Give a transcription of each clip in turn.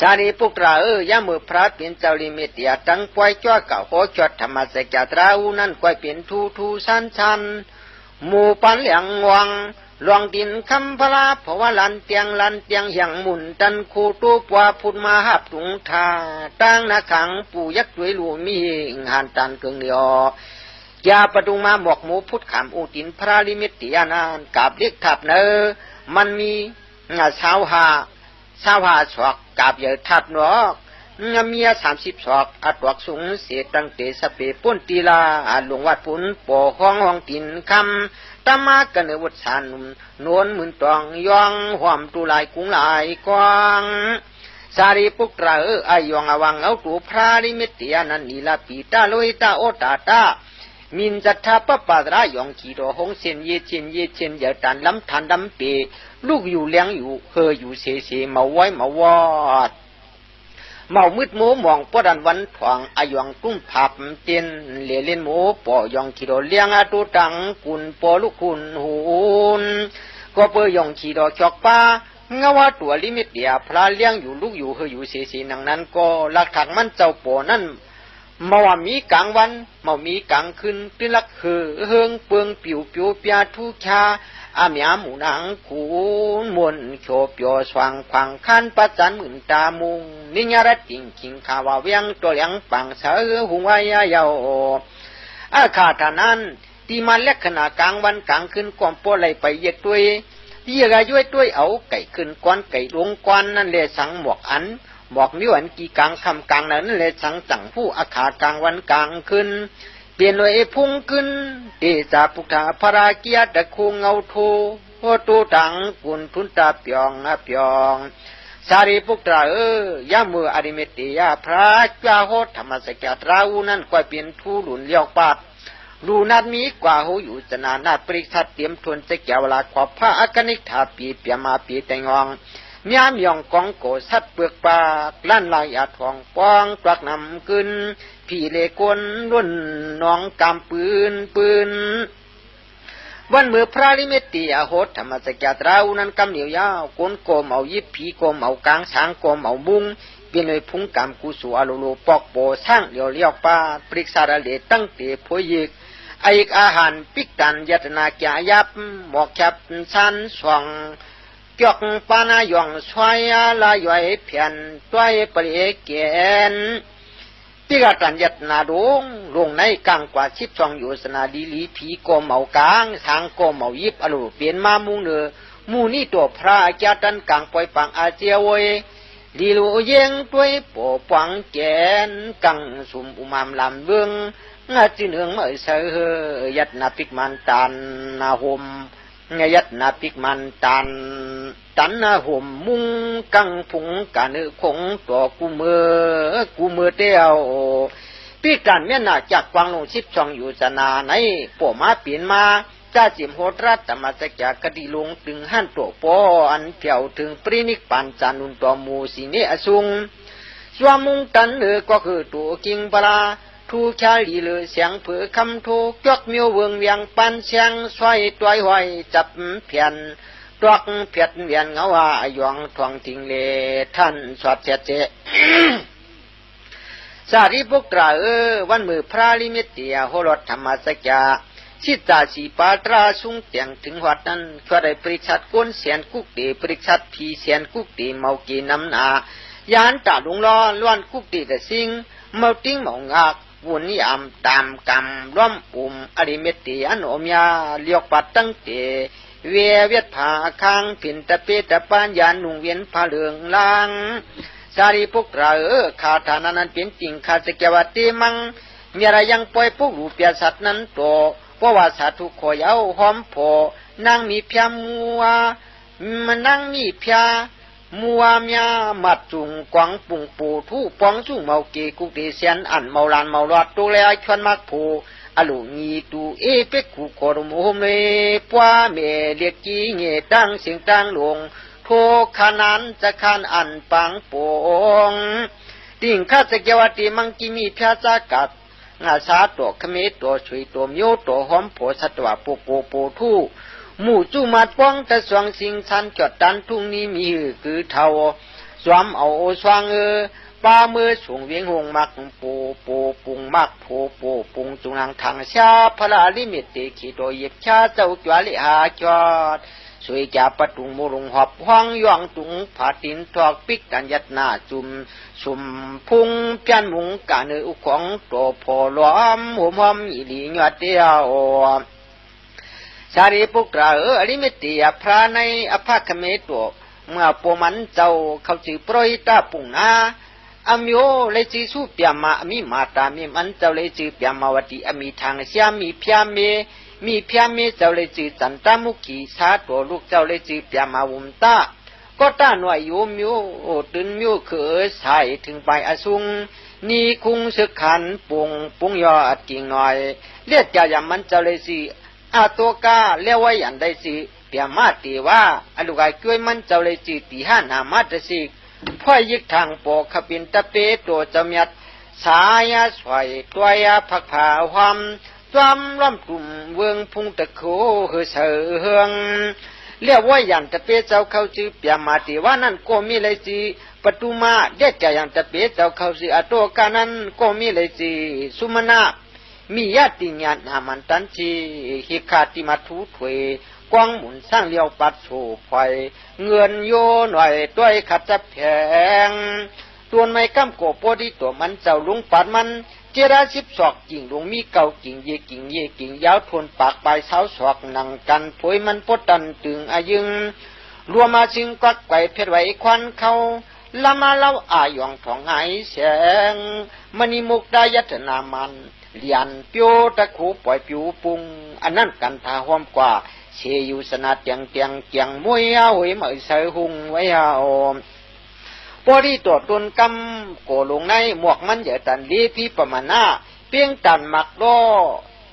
สารีปุตรายามือพระเป็นเจ้าลิเมตยาตั้งปล่อยจ้าเก่าโหจดธรรมสกตราอูนั่นก้อยเป็นทูสันชันหมู่ปันเหลียงวังหลวงดินคำพลาเพราะว่าลันเตียงอย่างหมุนตันคูตูปัวพุดมาหับถุงทาตั้งนาขังปู่ยักษ์ด้วยลูมีหันตันเกิงเดียวยาประดุงมาบอกหมูพุทธขามอุตินพระลิมิตยานานกับเล็กทับเนอมันมีชาวหาศอกกับเยอะทับนอกเมีย30ศอกอัดวักสูงเสียตั้งเตสเปป้นตีลาหลวงวัดปุนปอห้องตินคำตามากันเนวัดสานุนวลหมื่นตองยองหอมตุลายกุ้งลายกวางสารีปุตรายองอวังเอาตัวพระลิมิตยานันนีลาปีตาโลหิตาโอตาตามินจัตถาปปาตรายองขีโรหงเซนเยเชนเยตันล้ำทันดำเปลูกอยู่เลี้ยงอยู่เฮออยู่เสเมาไว้มาวอดเมามืดโมมองปดันวันถวงอายองตุ้มผับเตียนเล่นโมปอยองขีโรเลี้ยงอาตุตังกุนปอลูกคุณหูนก็เปยองขีโรจอกป้าเงาว่าตัวลิมิตเดียพระเลี้ยงอยู่ลูกอยู่เฮออยู่เสนังนั้นก็หลักฐานมันเจ้าปอนั่นมาว่ามีกลางวันมามีกลางคืนตื่นลักเฮืองเปืองปิวเปียทุกชาอาเมียหมูนังคูนมวนโฉบโยสว่างขวางคันประจันหมื่นตามุงนิยรัตติงคิงขาวาเวียงตัวเลี้ยงปังเสือหุงไว้ยาวอาคาทานั้นที่มันเล็กขนาดกลางวันกลางคืนก่อนปอไหลไปเยกตัวเยี่ยกย้วยตัวเอาไก่ขึ้นก้อนไก่ลงก้อนนั่นเลยสังหมวกอันบอกนิ้วอันกี่กลางคำกลางนั้นเลยสังจังผู้อาคากลางวันกลางคืนเปลี่ยนเลยพุ่งขึ้นเดชาปุถาพราเกียตะคูเงาโทโหตูตังกุนทุนตาเปียงสารีปุตรายามืออริเมตยาพระเจ้าโหธรรมสกตราอูนั่นก็เป็นทูหลุนเลี้ยวปาดลูนัดมีกว่าหูอยู่จนานาปริทัดเตรียมทนจะแก้วลาขอบพระอากนิกถาปีเปียมาปีแตงองเมียมยองกองโกสัดเปลือกปากลั่นลายอาทองป้องปลักนำขึ้นพี่เลกนล้นน้องกำปืนวันเมื่อพระลิเมติอาโหธรรมสกตราอุนันกำเหนียวยาวกนโกมเอายิบผีโกมเอากลางช้างโกมเอาบุ้งเป็นเลยพุงกำกุสูอโลโลปอกโปสร้างเลี้ยวป้าปริกษาเลตั้งเตะพยิกไออาหารปิกตันยัตนาแกยับหมอกฉับชันสว่างจอกปานายองสวยลายอยเพียนตัวเปรียเกนปิกตันยัตนาลงในกลางกว่าชิบช่องอยู่สนาดีลีผีโกมเอากลางทางโกมเอายิบอลูเปลี่ยนมามุงเนือมูนี่ตัวพระอาจารย์ตันกลางปล่อยปังอาเจียวลีลูเยงตัวปอปังแกนกังสุมอุมามลำเบืองนาจิเนืองเมื่อเสือยัดนาปิกมันตันนาหมยัดนาปิกมันตันนาหมมุงกังพุงกันคงตัวกูมือเดียวปิกันเมียนาจากกวางลงชิบช่องอยู่สนาในปอมาเปลี่ยนมาจ้าจิมโหดรัตธรรมสกกดีลงถึงหันตัวปออันเพียวถึงปรินิกปันจานุนตัวมูสีเนอสุงสวามุงตันก็คือตัวกิงปลาทูชาลีเลยเสียงเผือคำทูจอกมิวเวิงเวียงปันเสียงสวยตัวหอยจับเพียนตอกเพียดเวียนเงาว่าหยองทวงทิงเลท่านสวัสดิ์เจ สารีปุตราวันมือพระลิมิตเตียโหรถธรรมสกยาชิตาสีปาตราสุงเตียงถึงวัดนั้นก็ได้ปริชัดก้นเสียนกุกตีปริชัดพีเสียนกุกตีเมากีน้ำนายานตาลุงล้อล้วนกุกตีแต่สิงเมาติ้งเมางากวุนยามตามกำร่วมปุ่มอริเมตติอันอมยาเลียกปัดตั้งเตเวียดผาคางผินตะเปตะปานยานนุ่งเวียนผ้าเหลืองลางสารีปุตราคาถานั้นเป็นจริงคาสเกวติมังมีอะไรยังปล่อยปุกรูปยาสัตว์นั้นโตเพราะว่าสัตว์ทุกขอยาวหอมโผนั่งมีพยามัวมันนั่งมีพยามัวเมียมัดจุงกวางปุ่งปูทู่ปองจุ่งเมาเกกุติเสียนอันเมาลานเมาลอดตัวแลชวนมักโผอลุงีตูเป็กกูโครมโฮมเลปัวเมเลียกีเงตั้งเสียงตั้งหลวงโทขานานจะขานอันปังปงติ่งข้าสเกวติมังกิมีพยาจากัดอาสาตัวขมิตัวช่วยตัวมิวตัวหอมโผสัตวะปูปูทู่หมู่จุมาดป้องแต่สวงสิงชันจดดันทุ่งนี้มีคือเท่าส สวมเอาสว่างปลามือสูงเวียงหงมักปูปุงมักปูปุงจุงนางทางชาพระลิมิตติขีโดยเย็บชาเจ้าจวลิหาจอดสวยจ่าปตุงมุรุงหอบห้องย่องตุงผาตินทอกปิกกันยัดหน้าจุมสุมพุงเปียนมุงกาเนอุของตัวพอล้อมหัวมอมอีหลีหยอดเดียวสารีปุกราอลิมิตติพระในอภาคเมตัวเมื่อปมันเจ้าเขาจือโปรยตาปุงนาอมิโอเลยจือสู้เปียมามีมาตามีมันเจ้าเลยจือเปียมาวติอมีทางเสียมีพยาเมเจ้าเลยจือจันตามุขีสาตัวลูกเจ้าเลยจือเปียมาวุมตาก็ตาหน่วยโยมิโอตึนมิโอเขยใส่ถึงไปอสุงนี่คุงสึกขันปุงยอดกิ่งหน่อยเลียดจ่ายามันเจ้าเลยจืออาตัวกาเลี้ยวไว้ยันได้จือเปียมาตีว่าอลูกไก่กล้วยมันเจ้าเลยจือตีห้านามาตสิพ่อยึกทางปอกขบินตะเปตัวจำยัดสายสวยตัวยาผักผาความจอมล้อมกลุ่มเวืองพุงตะโคเฮือเสืองเรียกว่ายันตะเปเจ้าเขาจือเปียมาตีว่านั่นก็มีเลยจีปตุมาเด็ดใจยันตะเปเจ้าเขาจืออโตกานั้นก็มีเลยจีสุมาณะมีญาติญาณหามันตันจีฮิคาติมาทุถวยกวางหมุนสร้างเลี้ยวปัดโฉบไฟเงินโยหน่อยด้วยขัดจับแผงตัวไม่กำโกโปดีตัวมันเจ้าลุงปัดมันเจรา12กิ่งลุงมีเก่ากิ่งเยกิ่งยาวทนปากปลายเสาศอกนั่งกันผวยมันปดตันตึงอายึงรวมมาจึงกักไก่เพชรไว้ควันเขาละมาเล่าอายองทองหายแสงมณีมุกได้ยัตนามันเลียนเปียวตะคูปล่อยปิวปุงอันนั้นกันทาหอมกว่าเชยุสนาเตียงมวยเอาไว้เหมือนเสือหุงไว้เอาพอที่ตัวตนกำโกลงในหมวกมันเยอะตันลีพี่ประมาณหน้าเพียงตันหมักโล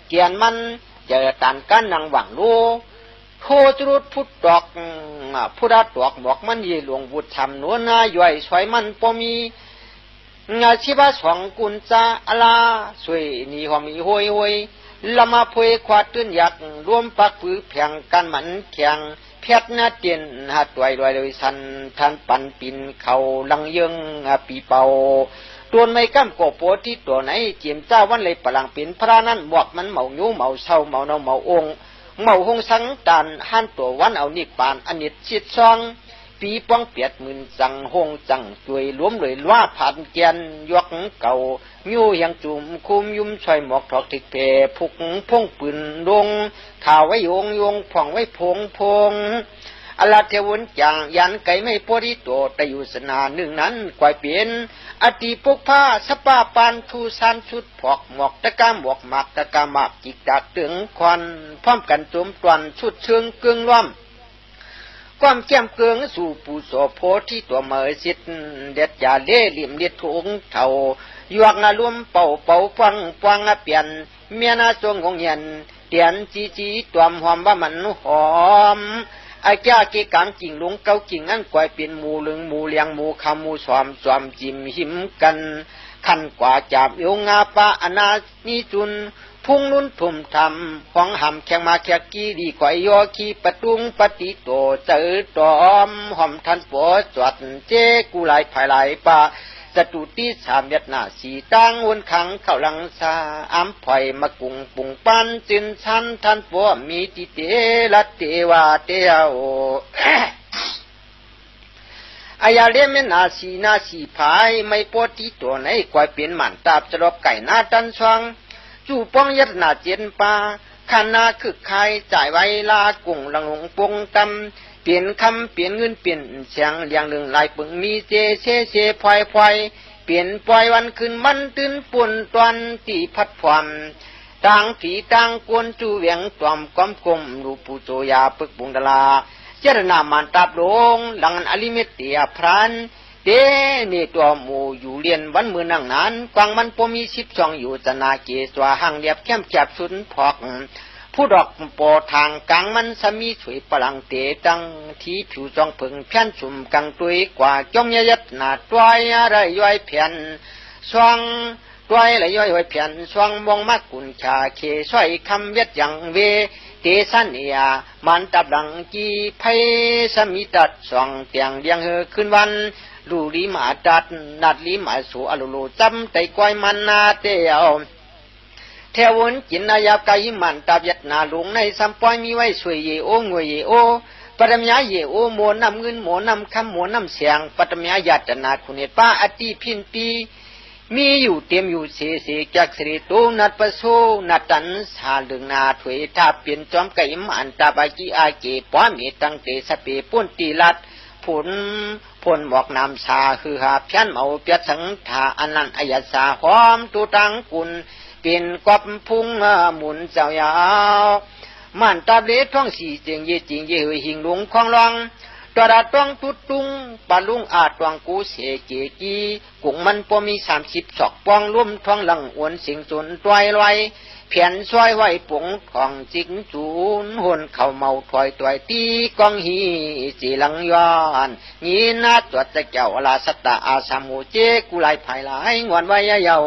เกียนมันเยอะตันกันนางหวังโลโคจรุดพุดดอกพุดดอกหมวกมันยีหลวงบุตรทำนัวนาย่อยสวยมันปมีงาชิบะสองกุญจาอลาสวยนี่หอมีห้อยละมาพวยควาตื้นยักรวมปักปือเพียงกันมันแข็งเพียดหน้าเตียนหาตัวลอยเลยสันทันปันปินเขาลังยึงปีเป่าตัวไม่ก้ำโกโปที่ตัวไหนเจียมเจ้าวันเลยปลังปินพระนั้นบวกมันเมายูเมาเศร้าเมาเนาเมาองเมาหงสังตันหันตัววันเอานิปานอนิจชิดซองปีป้องเปียดมื่นจังหงจังตัวยล้มเลยล้าผ่านเกียนยกเก่ายูยังจุ่มคุมยุ่มช่วยหมอกถอกติดเพพุกพงปืนลงข่าวไว้โยงผ่องไว้พงอลาเทวนจางยันไก่ไม่พอที่ตัวแต่อยู่สนาหนึ่งนั้นกวายเปลี่ยนอติปกผ้าสปาปานทูสันชุดผอกหมอกตะกาหมอกหมักตะกาหมักจิกดักถึงควันพร้อมกันจุ่มตวนชุดเชิงเกลืองล้อมความแก้มเกลืองสู่ปูโสโพที่ตัวเมยสิทธิ์เด็ดยาเล่ลิมเด็ดถุงเท่ายวกนาลวมเป่าฟังเปลี่ยนเมียนาทรงของเย็นเตียนจีตัวหอมว่ามันหอมไอ้แก่เกกังกิ่งลุงเก้ากิ่งนั่นกวายเป็นหมูลึงหมูเลี้ยงหมูคำหมูสวมจิมหิมกันขันกว่าจับโยงาปะอนานิจุนพุ่งนุ่นทุ่มทำห้องหำแข่งมาแขกกี้ดีกว่ายอขี้ปะตุงปฏิโตเจอตอมหอมทันปวดจวดเจกูไหลภายไหลปะจตุติสามยัดหน้าสีตั้งวนขังเข้าลังซาอ้ำผ่อยมากุงปุงปันจินชันทันปวมีติเตลัตเทวาเตโอ อายาเลียมนาสีพายไม่ปวดที่ตัวไหนกวายเป็นหมันตาบจะรบไก่หน้าตันสว่างจู่ป้องยัดหน้าเจียนปาขันนาคึกใครจ่ายไว้ลากุ่งลังหงปงตำเปลี่ยนคำเปลี่ยนเงินเปลี่ยนเสียงเลี้ยงหนึ่งลายปึงมีเจพลอยเปลี่ยนปล่อยวันคืนมันตื่นปุ่นตอนตีพัดความต่างผีต่างกวนจูเวียงตอมก้อมกลมรูปูโจยาปึกบุงดลาเจรนามันตับลงหลังอลิเมตเตียพรานเดนี่ตัวหมูอยู่เรียนวันมือนั่งนานกวางมันปมี12อยู่จนาเกสวาหังเรียบแคมจับสุนพอกผู้ดอกปอทางกลางมันสมีสวยปลังเตตังที่ผิวจองผึ่งเพี้ยนสุ่มกังตุยกว่าจอมยัดหน้าต้อยอะไรย่อยเพียนสว่างต้อยอะไรย่อยเพียนสว่างมองมักกุนชาเคช่วยคำเวทยังเวเตสันเนียมันตับดังกีไพสมิตัดส่องเตียงเลี้ยงเฮอขึ้นวัน ลูลีหมาดัดนัดลีหมาสูอลุลูจำใจก้อยมันนาเตียวเทวนจินนายาไกมันตาบยัดนาลุงในสัมปอยมีไว้สวยเยโองวยเยโอปรมยาเยโอโมนำเงินโมนำคำโมนำเสียงปรมยาญาตนาคุณเนป้าอติพินปีมีอยู่เต็มอยู่เสียเสียจากสิริตูนัดประโซนัดตันสาลึงนาถวยทาเปลี่ยนจอมไก่มันตาบาจีอาเกป้อมีตังเตสเปปุ้นตีลัดผลพลบอกนำชาคือหาเพียนเมาเปียสังทาอันนั้นอายสาหอมตุตังกุลเป็นกอบพุงหมุนเจ้ายาวมันตาเล็ดท้องสีเจียงเยจิงเยหหิงลุงคลองลองตระต้องตุตุงปาลุงอาตวงกูเสเจกีกุงมันพอมี30ศอกปองร่วมท้องหลังอวนสิงจุนต้อยลอยเพียนซอยไว้ปงทองจิงจูนหุ่นเข่าเมาถอยตัวตีกองฮีจีหลังย้อนยีนาตัวจะเจ้าลาสตาอาสามูเจกุไลภายหลายงวนไว้ยาว